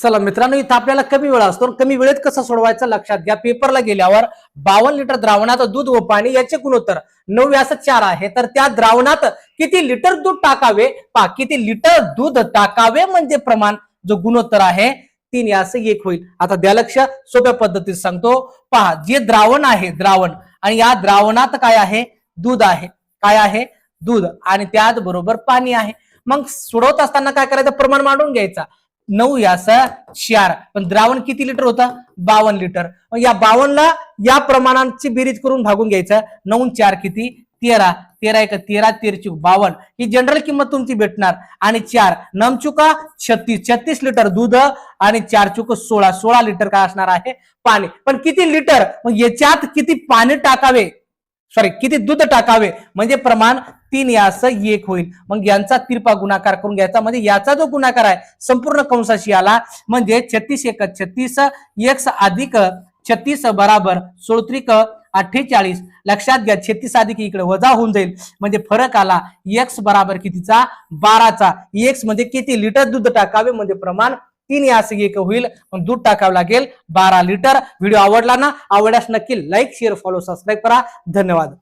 चला मित्रांनो, इथं आपल्याला कमी वेळ असतो. कमी वेळेत कसं सोडवायचं लक्षात घ्या. पेपरला गेल्यावर 52 लिटर द्रावणात दूध व पाणी याचे गुणोत्तर 9:4 आहे. तर त्या द्रावणात किती लिटर दूध टाकावे पहा. किती लिटर दूध टाकावे म्हणजे प्रमाण, जो गुणोत्तर आहे 3:1 होईल. आता द्या लक्ष, सोप्या पद्धतीत सांगतो पहा. जे द्रावण आहे, द्रावण, आणि या द्रावणात काय आहे, दूध आहे. काय आहे, दूध, आणि त्याच बरोबर पाणी आहे. मग सोडवत असताना काय करायचं, प्रमाण मांडून घ्यायचा. 9:4, पण द्रावण किती लिटर होतं, 52 लिटर. या 52 ला या प्रमाणांची बेरीज करून भागून घ्यायचं. 9:4 किती, 13, 13 1 13, 13 52, ही जनरल किंमत तुमची भेटणार. आणि 4 9 36, 36 लिटर दूध, आणि 4 16, 16 लिटर काय असणार आहे, पाणी. पण किती लिटर, मग याच्यात किती पाणी टाकावे, किती दूध टाकावे म्हणजे प्रमाण 3:1 होईल. मग यांचा तिरपा गुणाकार करून घ्यायचा, म्हणजे याचा जो गुणाकार आहे संपूर्ण कंसाशी आला, म्हणजे 36 1 36, x अधिक 36 बराबर 16 48. लक्षात घ्या, 36 अधिक इकडे वजा होऊन जाईल, म्हणजे फरक आला. x बराबर कितीचा, 12चा. x म्हणजे किती लिटर दूध टाकावे म्हणजे प्रमाण 3:1 होईल. मग दूध टाकावं लागेल 12 लिटर. व्हिडिओ आवडला ना, आवडल्यास नक्की लाईक, शेअर, फॉलो, सबस्क्राईब करा. धन्यवाद.